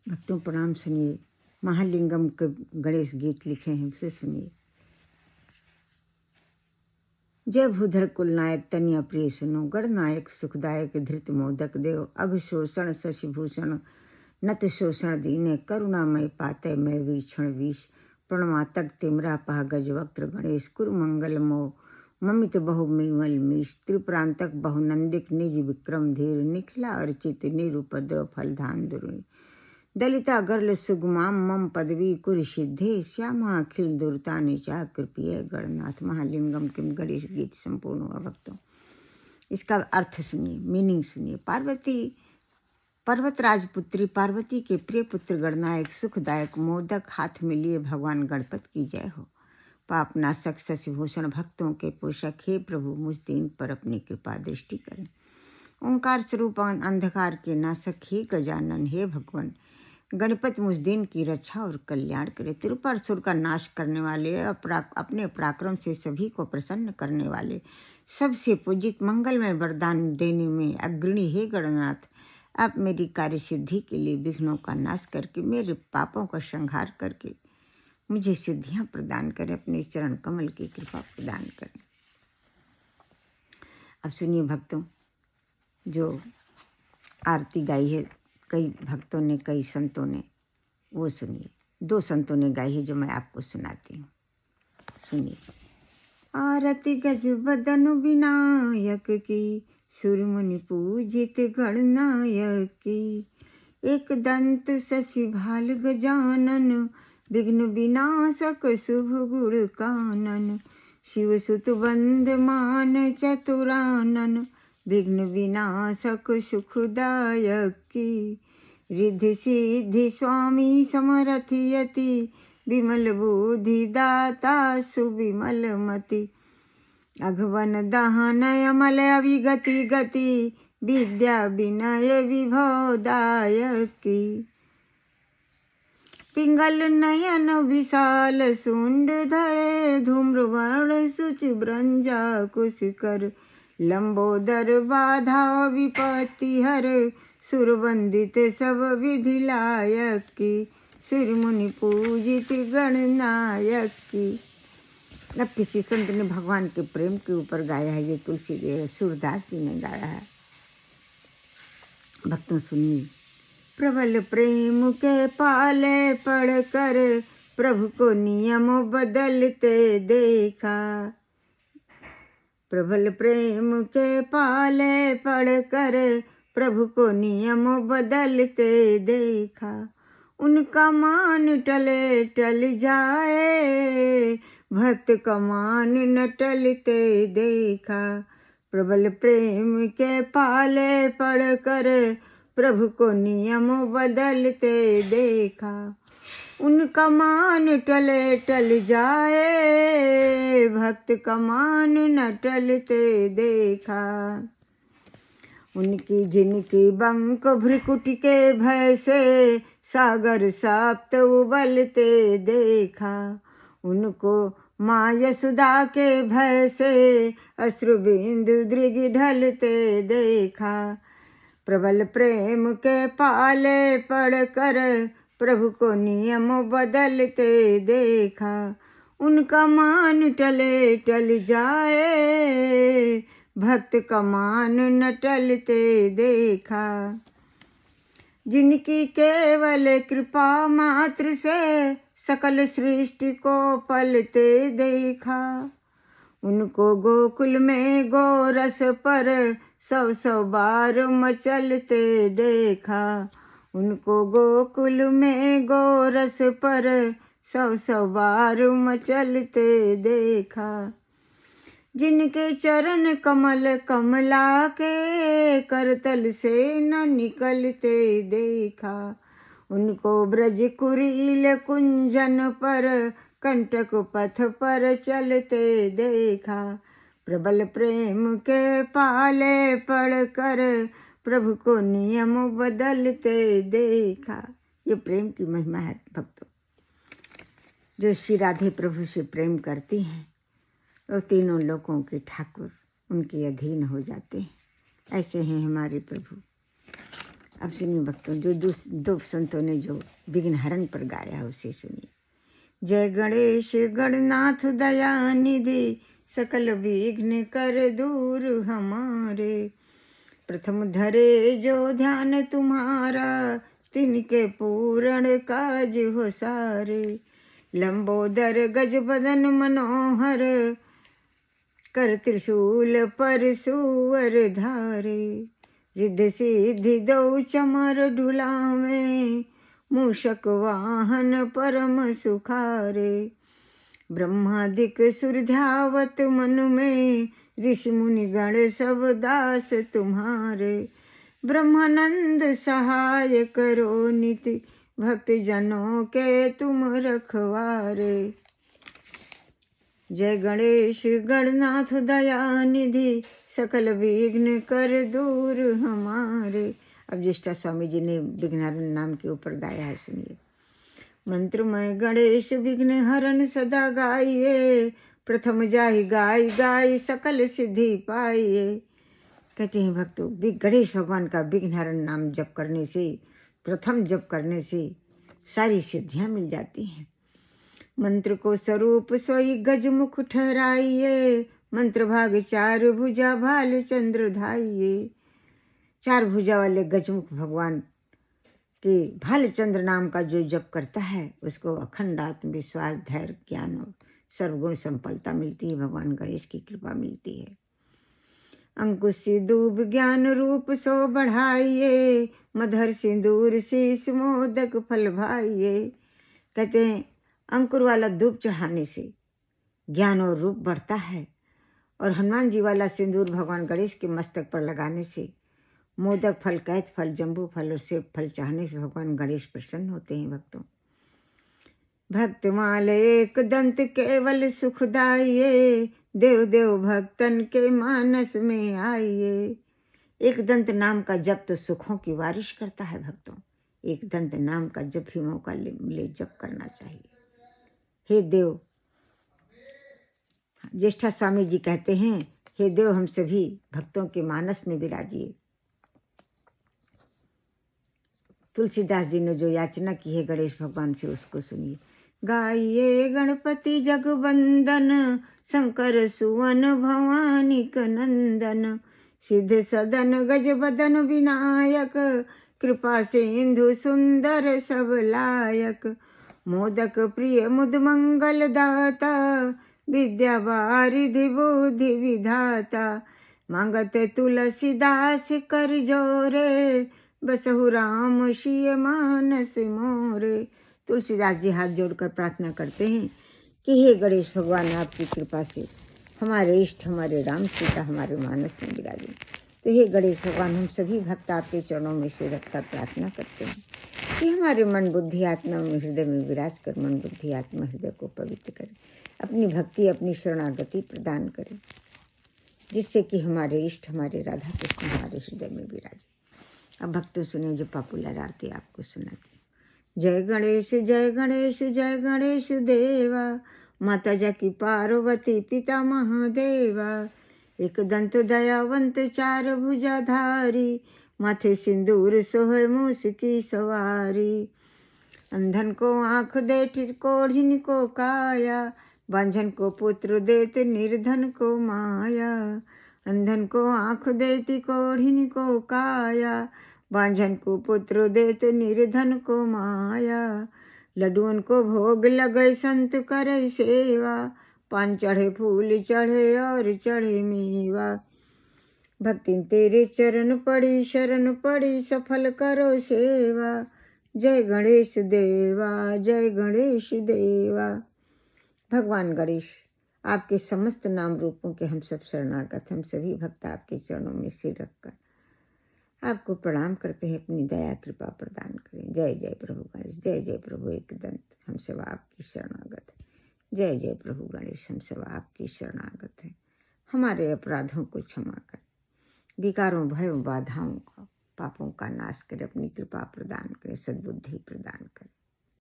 भक्तों प्रणाम। सुनिए, महालिंगम के गणेश गीत लिखे हैं, उसे सुनिए। जय भूधर कुलनायक तनिया प्रिय सुनो, गणनायक सुखदायक धृत मोदक देव, अघशोषण शशिभूषण नत शोषण दीने, करुणामय पातय मय वीक्षण वीश, प्रणमातक तिमरा पह गज वक्त्र गणेश, कुरु मंगल मो ममित बहु मिमल मीश, त्रिप्रांतक बहुनंदिक निज विक्रम धीर, निखिला अर्चित निरुपद्रव फलधान दुरुनि, दलिता गर्ल सुगमाम मम पदवी कुरु सिद्धे, श्यामा अखिल दुर्ता निचा कृपीय गणनाथ। महालिंगम किम गणेश गीत संपूर्ण हुआ भक्तों। इसका अर्थ सुनिए, मीनिंग सुनिए। पर्वत राजपुत्री पार्वती के प्रिय पुत्र गणनायक सुखदायक मोदक हाथ में लिए भगवान गणपत की जय हो। पाप नाशक शशिभूषण भक्तों के पोषक, हे प्रभु मुझ दीन पर अपनी कृपा दृष्टि करें। ओंकार स्वरूप अंधकार के नाशक, हे गजानन, हे भगवान गणपत मुझ दिन की रक्षा और कल्याण करे। त्रिपुरासुर का नाश करने वाले, अपने पराक्रम से सभी को प्रसन्न करने वाले, सबसे पूजित, मंगलमय वरदान देने में अग्रणी, हे गणनाथ, आप मेरी कार्य सिद्धि के लिए विघ्नों का नाश करके, मेरे पापों का संहार करके मुझे सिद्धियां प्रदान करें, अपने चरण कमल की कृपा प्रदान करें। अब सुनिए भक्तों, जो आरती गाई है कई भक्तों ने, कई संतों ने, वो सुनिए। 2 संतों ने गाई है जो मैं आपको सुनाती हूँ, सुनिए। आरती गज बदन विनायक की, सुरमुनि पूजित गणनायक की, एक दंत शशि भाल गजानन, विघ्न विनाशक शुभ गुण कानन, शिव सुत बंद मान चतुरानन, विघ्न विनाशक सुखदायक की, रिद्धि सिद्धि स्वामी समरथियति, विमल बुद्धि दाता सुविमल मति, अघवन दहन अमल अविगति गति, विद्या विनय विभव दायक की, पिंगल नयन विशाल सुंड धरे, धूम्रवर्ण शुचि ब्रंजा कुशकर, लंबोदर बाधा विपत्ति हर, सुरवंदित सब विधि लायक की, सिरमुनि पूजित गणनायक की। अब किसी संत ने भगवान के प्रेम के ऊपर गाया है, ये सूरदास जी ने गाया है। भक्तों सुनिए। प्रबल प्रेम के पाले पढ़कर, प्रभु को नियम बदलते देखा, प्रबल प्रेम के पाले पढ़कर, प्रभु को नियम बदलते देखा, उनका मान टले टल जाए, भक्त का मान न टलते देखा, प्रबल प्रेम के पाले पढ़कर, प्रभु को नियम बदलते देखा, उनका मान टले टल जाए, भक्त का मान न टलते देखा, उनकी जिनकी बंक भ्रिकुट के भय से, सागर साप्त उबलते देखा, उनको माँ यशोदा के भय से, अश्रु बिंदु दृगि ढलते देखा, प्रबल प्रेम के पाले पढ़कर, प्रभु को नियम बदलते देखा, उनका मान टले टल जाए, भक्त का मान न टलते देखा, जिनकी केवल कृपा मात्र से, सकल सृष्टि को पलते देखा, उनको गोकुल में गोरस पर, 100 बार मचलते देखा, उनको गोकुल में गोरस पर, 100 बार मचलते देखा, जिनके चरण कमल कमला के, करतल से न निकलते देखा, उनको ब्रज कुरील कुंजन पर, कंटक पथ पर चलते देखा, प्रबल प्रेम के पाले पढ़कर, प्रभु को नियम बदलते देखा। ये प्रेम की महिमा है भक्तों। जो श्री राधे प्रभु से प्रेम करती हैं, वो तीनों लोकों के ठाकुर उनके अधीन हो जाते हैं। ऐसे हैं हमारे प्रभु। अब सुनिए भक्तों, जो दो संतों ने जो विघ्न हरण पर गाया उसे सुनिए। जय गणेश गणनाथ दया निधि, सकल विघ्न कर दूर हमारे। प्रथम धरे जो ध्यान तुम्हारा, तिनके पूर्ण काज हो सारे। लंबोदर गज बदन मनोहर, कर त्रिशूल पर सुवर धारे। रिद्धि सिद्धि दो चमर ढुलावे, मूषक वाहन परम सुखारे। ब्रह्मादिक सुर ध्यावत मन में, ऋषि मुनि गण सब दास तुम्हारे। ब्रह्मानंद सहाय करो निति, भक्त जनों के तुम रखवारे। जय गणेश गणनाथ दया निधि, सकल विघ्न कर दूर हमारे। अब ज्येष्ठा स्वामी जी ने विघ्नहरण नाम के ऊपर गाया है, सुनिए। मंत्रमय गणेश विघ्न हरण सदा गाइए, प्रथम जाहि गाय गाय सकल सिद्धि पाइए। कहते हैं भक्तों, गणेश भगवान का विघ्नहरण नाम जप करने से, प्रथम जप करने से सारी सिद्धियां मिल जाती हैं। मंत्र को स्वरूप सोई गजमुख ठहराइए, मंत्र भाग चार भुजा भाल चंद्र धाइए। चार भुजा वाले गजमुख भगवान के भालचंद्र नाम का जो जप करता है, उसको अखंड आत्मविश्वास, धैर्य, ज्ञान और सर्वगुण संपन्नता मिलती है। भगवान गणेश की कृपा मिलती है। अंकुश सिंदूर ज्ञान रूप सो बढ़ाइए, मधर सिंदूर शीश मोदक फल भाइये। कहते हैं अंकुर वाला धूप चढ़ाने से ज्ञान और रूप बढ़ता है, और हनुमान जी वाला सिंदूर भगवान गणेश के मस्तक पर लगाने से मोदक फल, कैथ फल, जम्बू फल और सेब फल चढ़ाने से भगवान गणेश प्रसन्न होते हैं। भक्तों, भक्तमाल एक दंत केवल सुखदाइये, देव देव भक्तन के मानस में आइए। एक दंत नाम का जप तो सुखों की बारिश करता है। भक्तों, एक दंत नाम का जब भी मौका मिले जप करना चाहिए। हे देव, ज्येष्ठा स्वामी जी कहते हैं, हे देव हम सभी भक्तों के मानस में विराजिए। तुलसीदास जी ने जो याचना की है गणेश भगवान से, उसको सुनिए। गाइए गणपति जगवंदन, शंकर सुवन भवानी नंदन। सिद्ध सदन गज बदन विनायक, कृपा सिंधु सुंदर सब लायक। मोदक प्रिय मुद मंगल दाता, विद्या वारिधि बुद्धि विधाता। मांगत तुलसीदास कर जोरे, बसहु राम सिय मानस मोरे। तुलसीदास जी हाथ जोड़कर प्रार्थना करते हैं कि हे गणेश भगवान, आपकी कृपा से हमारे इष्ट, हमारे राम सीता हमारे मानस में विराजे। तो हे गणेश भगवान, हम सभी भक्त आपके चरणों में सिर रखकर प्रार्थना करते हैं कि हमारे मन बुद्धि आत्मा में हृदय में विराज कर मन बुद्धि आत्मा हृदय को पवित्र करें, अपनी भक्ति अपनी शरणागति प्रदान करें, जिससे कि हमारे इष्ट, हमारे राधा कृष्ण हमारे हृदय में विराजे। अब भक्तों सुने जो पॉपुलर आरती आपको सुनाती। जय गणेश जय गणेश जय गणेश देवा, माता जाकी पार्वती पिता महादेवा। एक दंत दयावंत चार भुजाधारी, माथे सिंदूर सोहे मूस की सवारी। अंधन को आँख देत कोढ़िन को काया, बांझन को पुत्र देत निर्धन को माया। अंधन को आँख देती कोढ़िन को काया, बांझन को पुत्र देत निर्धन को माया। लड्डुअन को भोग लगे संत करे सेवा, पान चढ़े फूल चढ़े और चढ़े मेवा। भक्ति तेरे चरण पड़ी शरण पड़ी, सफल करो सेवा। जय गणेश देवा जय गणेश देवा। भगवान गणेश, आपके समस्त नाम रूपों के हम सब शरणागत, हम सभी भक्त आपके चरणों में सिर रखकर आपको प्रणाम करते हैं। अपनी दया कृपा प्रदान करें। जय जय प्रभु गणेश, जय जय प्रभु एकदंत, हम सब आपकी शरणागत हैं। जय जय प्रभु गणेश, हम सब आपकी शरणागत हैं। हमारे अपराधों को क्षमा कर, विकारों भयों बाधाओं का पापों का नाश कर, अपनी कृपा प्रदान करें, सद्बुद्धि प्रदान करें।